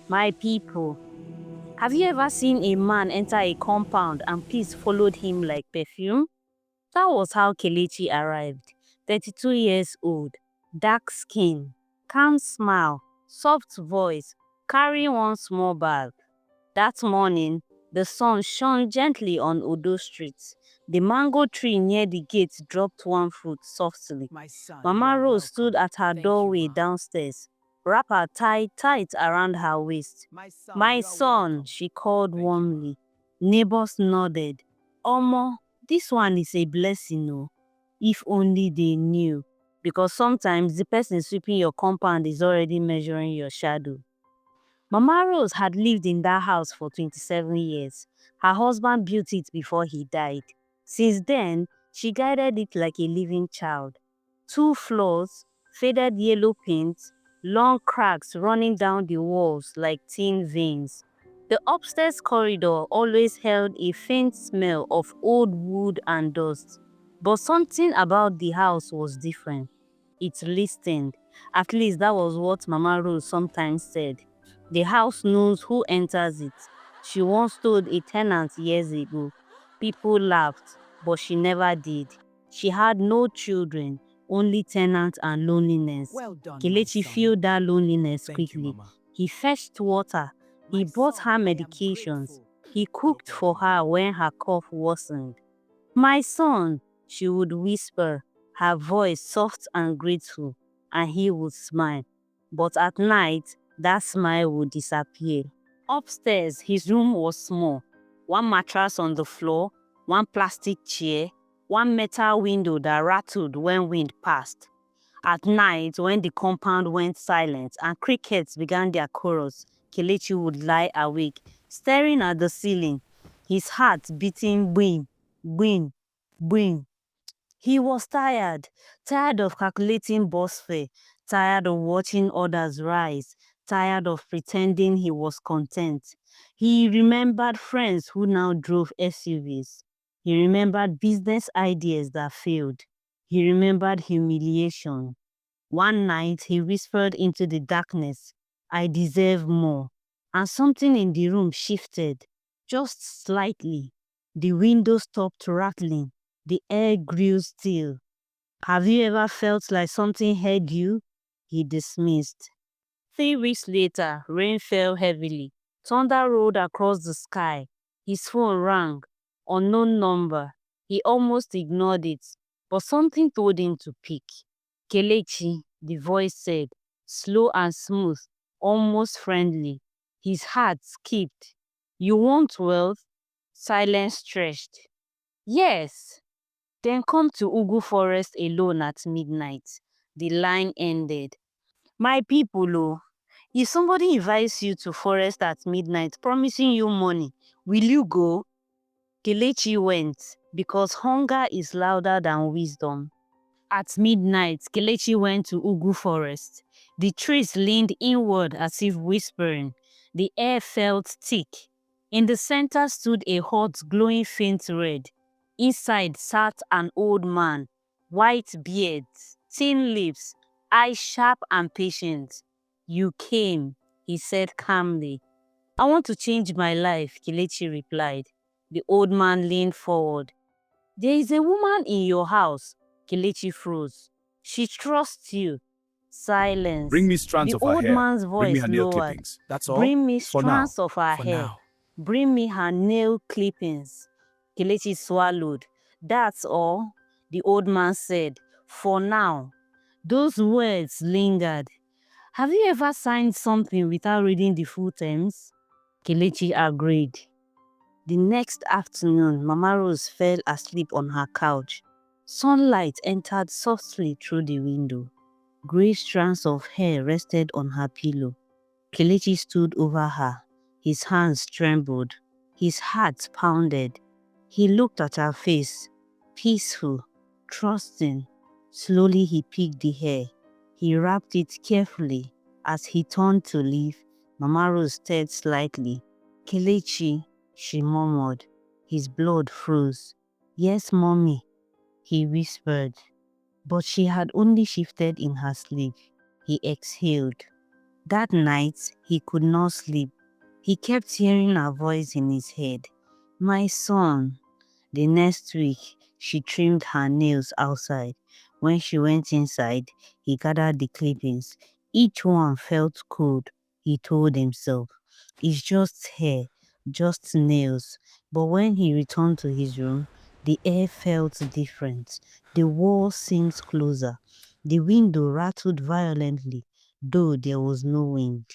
My people, have you ever seen a man enter a compound and peace followed him like perfume? That was how Kelechi arrived. 32 years old, dark skin, calm smile, soft voice, carrying one small bag. That morning, the sun shone gently on Odo Street. The mango tree near the gate dropped one fruit softly. My son, you Mama are Rose stood welcome. at her Thank you, doorway Ma. downstairs, wrapper tied tight around her waist. My son, My you are son, welcome. she called Thank you, Ma. warmly. Neighbors nodded. Omo, this one is a blessing, oh. If only they knew. Because sometimes the person sweeping your compound is already measuring your shadow. Mama Rose had lived in that house for 27 years. Her husband built it before he died. Since then, she guided it like a living child. 2 floors, faded yellow paint, long cracks running down the walls like thin veins. The upstairs corridor always held a faint smell of old wood and dust. But something about the house was different. It listened. At least that was what Mama Rose sometimes said. The house knows who enters it. She once told a tenant years ago. People laughed, but she never did. She had no children, only tenants and loneliness. Well done, my Kelechi son. felt that loneliness Thank you, quickly. Mama. He fetched water. He My bought son, her I am medications. grateful. He You're cooked for welcome, her when her cough worsened. My son, she would whisper, her voice soft and grateful, and he would smile. But at night, that smile would disappear. Upstairs, his room was small. One mattress on the floor, one plastic chair, one metal window that rattled when wind passed. At night, when the compound went silent and crickets began their chorus, Kelechi would lie awake, staring at the ceiling, his heart beating boom, boom, boom. He was tired, tired of calculating bus fare, tired of watching others rise, tired of pretending he was content. He remembered friends who now drove SUVs. He remembered business ideas that failed. He remembered humiliation. One night, he whispered into the darkness, I deserve more. And something in the room shifted, just slightly. The window stopped rattling. The air grew still. Have you ever felt like something heard you? He dismissed. 3 weeks later, rain fell heavily. Thunder rolled across the sky. His phone rang. Unknown number. He almost ignored it, but something told him to pick. Kelechi, the voice said, slow and smooth, almost friendly. His heart skipped. You want wealth? Silence stretched. Yes. Then come to Ugu Forest alone at midnight. The line ended. My people, oh, if somebody invites you to forest at midnight promising you money, will you go? Kelechi went because hunger is louder than wisdom. At midnight, Kelechi went to Ugu Forest. The trees leaned inward as if whispering. The air felt thick. In the center stood a hut glowing faint red. Inside sat an old man, white beard, thin lips, eyes sharp and patient. You came, he said calmly. I want to change my life, Kelechi replied. The old man leaned forward. There is a woman in your house. Kelechi froze. She trusts you. Silence. Bring me strands The of her old hair. man's Bring me voice her nail lowered. clippings. That's all? Bring me For now. strands of her For hair. now. Bring me her nail clippings. Kelechi swallowed. That's all, the old man said. For now. Those words lingered. Have you ever signed something without reading the full terms? Kelechi agreed. The next afternoon, Mama Rose fell asleep on her couch. Sunlight entered softly through the window. Grey strands of hair rested on her pillow. Kelechi stood over her. His hands trembled. His heart pounded. He looked at her face, peaceful, trusting. Slowly he picked the hair. He wrapped it carefully. As he turned to leave, Mama Rose stirred slightly. Kelechi, she murmured. His blood froze. Yes, mommy, he whispered. But she had only shifted in her sleep. He exhaled. That night, he could not sleep. He kept hearing her voice in his head. My son. The next week, she trimmed her nails outside. When she went inside, he gathered the clippings. Each one felt cold, he told himself. It's just hair, just nails. But when he returned to his room, the air felt different. The wall seemed closer. The window rattled violently, though there was no wind.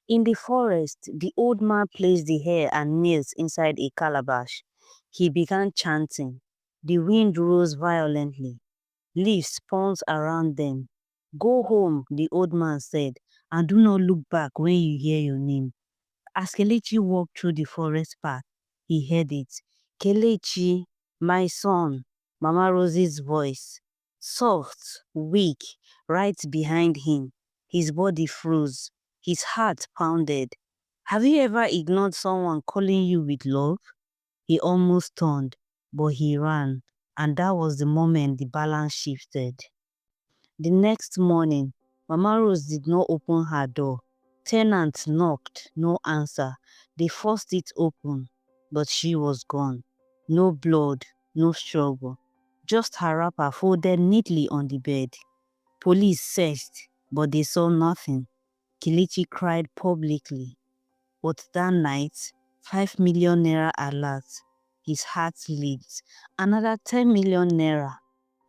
In the forest, the old man placed the hair and nails inside a calabash. He began chanting. The wind rose violently. Leaves spun around them. Go home, the old man said, and do not look back when you hear your name. As Kelechi walked through the forest path, he heard it. Kelechi, my son, Mama Rosie's voice. Soft, weak, right behind him. His body froze. His heart pounded. Have you ever ignored someone calling you with love? He almost turned, but he ran, and that was the moment the balance shifted. The next morning, Mama Rose did not open her door. Tenant knocked, no answer. They forced it open, but she was gone. No blood, no struggle. Just her wrapper folded neatly on the bed. Police searched, but they saw nothing. Kelechi cried publicly. But that night, 5 million naira alert. His heart leaped. Another 10 million naira.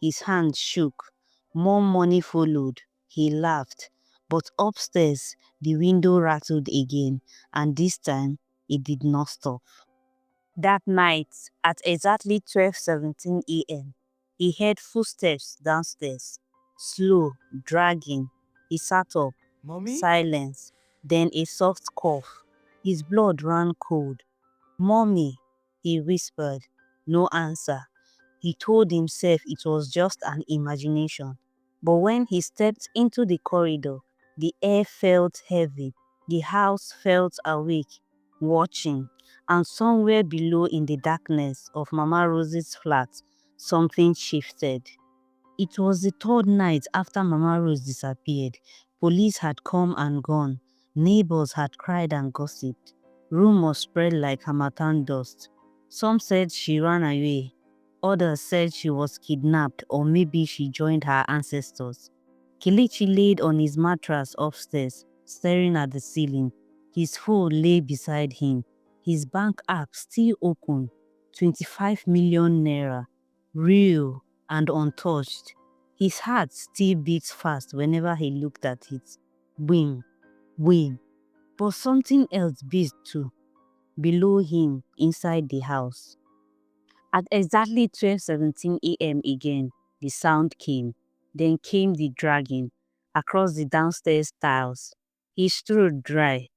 His hand shook. More money followed. He laughed. But upstairs, the window rattled again, and this time, it did not stop. That night, at exactly 12:17 a.m., he heard footsteps downstairs. Slow, dragging. He sat up. Mommy? Silence. Then a soft cough. His blood ran cold. Mommy, he whispered. No answer. He told himself it was just an imagination. But when he stepped into the corridor, the air felt heavy. The house felt awake, watching. And somewhere below in the darkness of Mama Rose's flat, something shifted. It was the third night after Mama Rose disappeared. Police had come and gone. Neighbors had cried and gossiped. Rumors spread like harmattan dust. Some said she ran away. Others said she was kidnapped or maybe she joined her ancestors. Kelechi laid on his mattress upstairs, staring at the ceiling. His phone lay beside him. His bank app still open. 25 million naira. Real and untouched. His heart still beats fast whenever he looked at it. Win, win. But something else beat too, below him, inside the house. At exactly 12:17 a.m. again, the sound came. Then came the dragging across the downstairs tiles. His throat dry.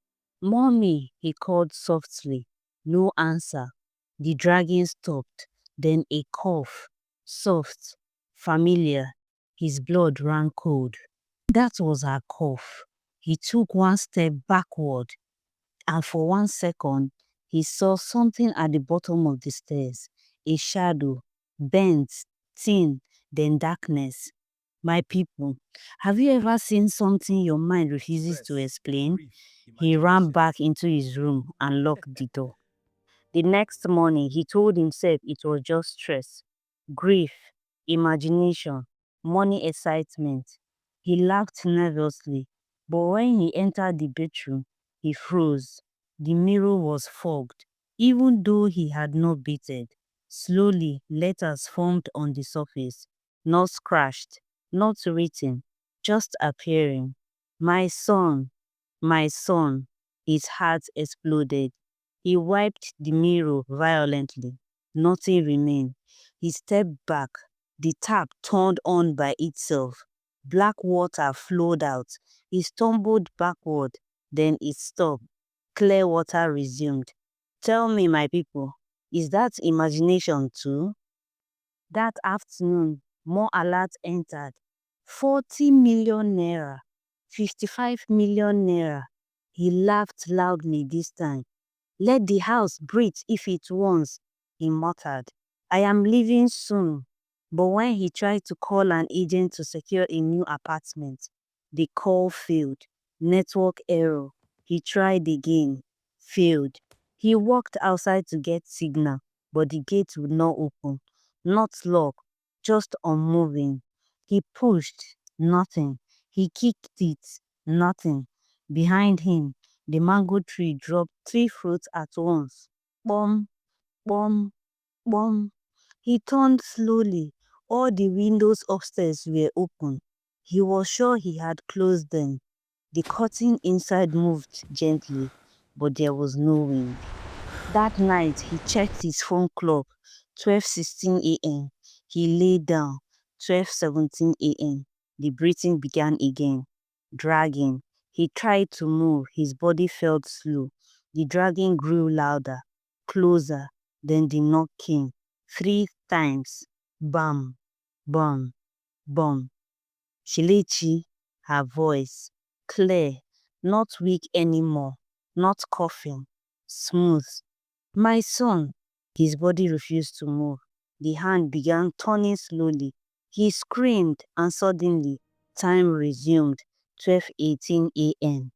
Mommy, he called softly. No answer. The dragging stopped. Then a cough. Soft, familiar. His blood ran cold. That was her cough. He took one step backward, and for 1 second, he saw something at the bottom of the stairs. A shadow, bent, thin, then darkness. My people, have you ever seen something your mind refuses to explain? He ran back into his room and locked the door. The next morning, he told himself it was just stress, grief, imagination, money excitement. He laughed nervously, but when he entered the bedroom, he froze. The mirror was fogged, even though he had not beaten. Slowly, letters formed on the surface, not scratched, not written, just appearing. My son, my son. His heart exploded. He wiped the mirror violently. Nothing remained. He stepped back. The tap turned on by itself. Black water flowed out. He stumbled backward. Then it stopped. Clear water resumed. Tell me, my people, is that imagination too? That afternoon, more alerts entered. 40 million naira. 55 million naira. He laughed loudly this time. Let the house breathe if it wants, he muttered. I am leaving soon. But when he tried to call an agent to secure a new apartment, the call failed. Network error. He tried again. Failed. He walked outside to get signal, but the gate would not open. Not locked, just unmoving. He pushed. Nothing. He kicked it. Nothing. Behind him, the mango tree dropped 3 fruits at once. Bum, bum, bum. He turned slowly. All the windows upstairs were open. He was sure he had closed them. The curtain inside moved gently, but there was no wind. That night, he checked his phone clock, 12:16 a.m. He lay down, 12:17 a.m. The breathing began again, dragging. He tried to move, his body felt slow. The dragging grew louder, closer, then the knock came. 3 times. Bam, bam, bam. Khichi, her voice, clear, not weak anymore, not coughing, smooth. My son. His body refused to move. The hand began turning slowly. He screamed and suddenly time resumed, 12:18 a.m.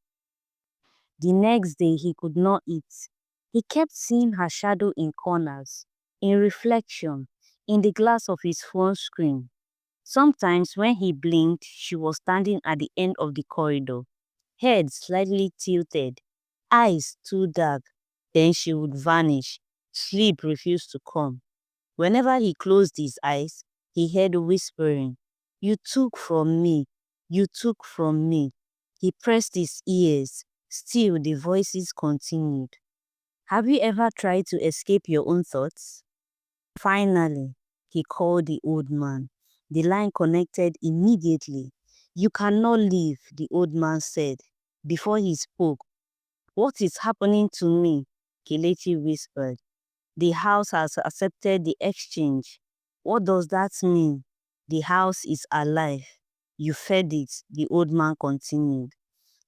The next day he could not eat. He kept seeing her shadow in corners, in reflection, in the glass of his phone screen. Sometimes when he blinked, she was standing at the end of the corridor, head slightly tilted, eyes too dark. Then she would vanish. Sleep refused to come. Whenever he closed his eyes, he heard whispering, "You took from me, you took from me." He pressed his ears. Still the voices continued. Have you ever tried to escape your own thoughts? Finally, he called the old man. The line connected immediately. You cannot leave, the old man said. Before he spoke, what is happening to me? Kelechi whispered. The house has accepted the exchange. What does that mean? The house is alive. You fed it, the old man continued.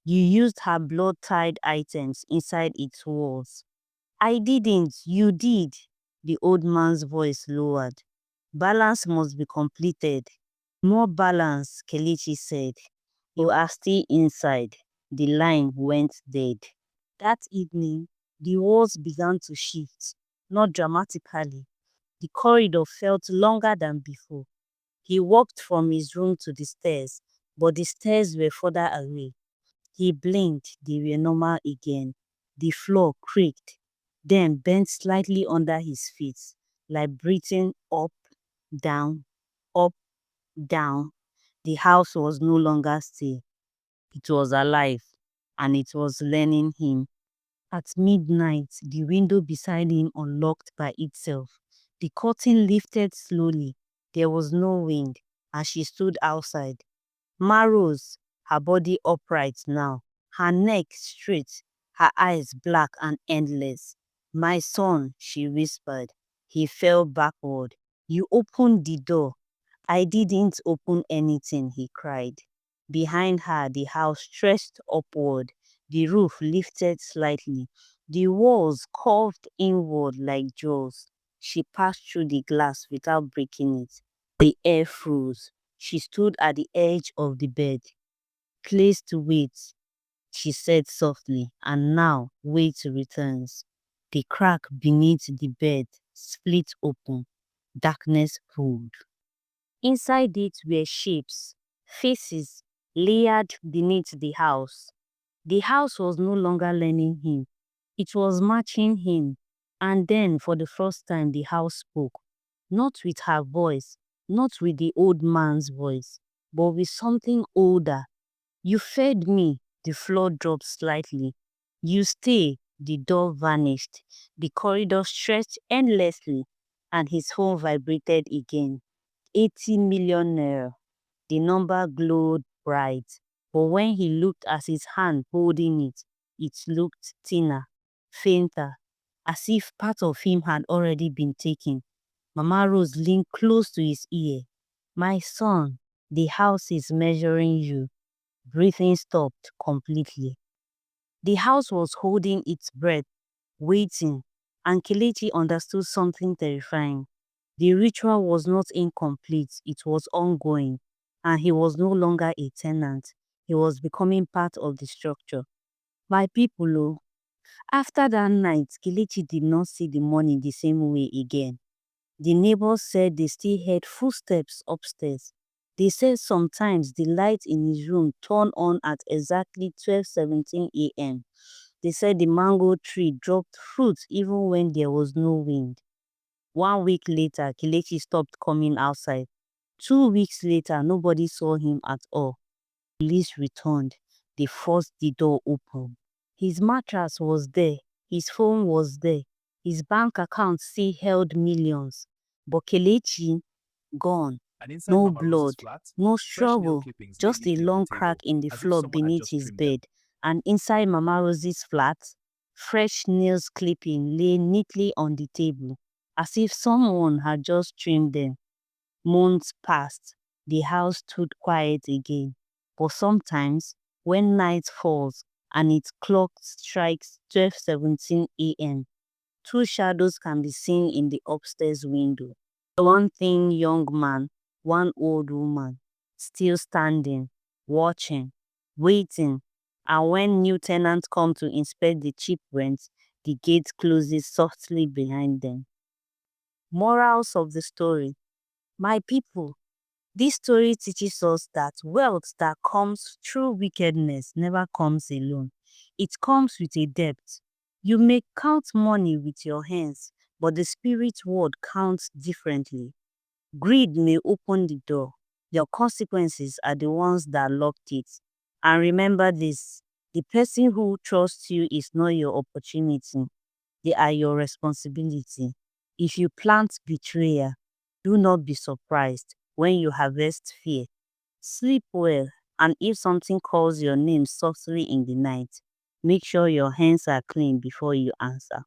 You used her blood-tied items inside its walls. I didn't, you did. The old man's voice lowered. Balance must be completed. More balance, Kelechi said. You are still inside. The line went dead. That evening, the walls began to shift, not dramatically. The corridor felt longer than before. He walked from his room to the stairs, but the stairs were further away. He blinked, they were normal again. The floor creaked, then bent slightly under his feet, like breathing up, down, up, down. The house was no longer still. It was alive, and it was learning him. At midnight, the window beside him unlocked by itself. The curtain lifted slowly. There was no wind, and she stood outside. Ma rose, her body upright now, her neck straight, her eyes black and endless. My son, she whispered. He fell backward. You opened the door. I didn't open anything, he cried. Behind her, the house stretched upward. The roof lifted slightly. The walls curved inward like jaws. She passed through the glass without breaking it. The air froze. She stood at the edge of the bed. Place to wait, she said softly, and now wait returns. The crack beneath the bed split open. Darkness pulled. Inside it were shapes, faces, layered beneath the house. The house was no longer learning him. It was matching him. And then, for the first time, the house spoke. Not with her voice, not with the old man's voice, but with something older. You fed me. The floor dropped slightly. You stay. The door vanished. The corridor stretched endlessly, and his phone vibrated again. 80 million naira. The number glowed bright, but when he looked at his hand holding it, it looked thinner, fainter, as if part of him had already been taken. Mama Rose leaned close to his ear. My son, the house is measuring you. Breathing stopped completely. The house was holding its breath, waiting, and Kelechi understood something terrifying. The ritual was not incomplete, it was ongoing, and he was no longer a tenant. He He was becoming part of the structure. My people, oh, after that night, Kelechi did not see the money the same way again. The neighbors said they still heard footsteps upstairs. They said sometimes the light in his room turned on at exactly 12:17 a.m. They said the mango tree dropped fruit even when there was no wind. 1 week later, Kelechi stopped coming outside. 2 weeks later, nobody saw him at all. Police returned. They forced the door open. His mattress was there. His phone was there. His bank account still held millions. But Kelechi, gone. And inside No Mama Rose's blood, flat, no fresh nail struggle, clippings lay just a neatly on the long crack table, in the as if floor someone had beneath just his trimmed them. bed. And inside Mama Rosie's flat, fresh nails clipping lay neatly on the table, as if someone had just trimmed them. Months passed. The house stood quiet again. But sometimes, when night falls and its clock strikes 12:17 a.m., two shadows can be seen in the upstairs window. One thin young man, one old woman, still standing, watching, waiting. And when new tenants come to inspect the cheap rent, the gate closes softly behind them. Morals of the story. My people, this story teaches us that wealth that comes through wickedness never comes alone. It comes with a debt. You may count money with your hands, but the spirit world counts differently. Greed may open the door. Your consequences are the ones that locked it. And remember this, the person who trusts you is not your opportunity. They are your responsibility. If you plant betrayal, do not be surprised when you harvest fear. Sleep well, and if something calls your name softly in the night, make sure your hands are clean before you answer.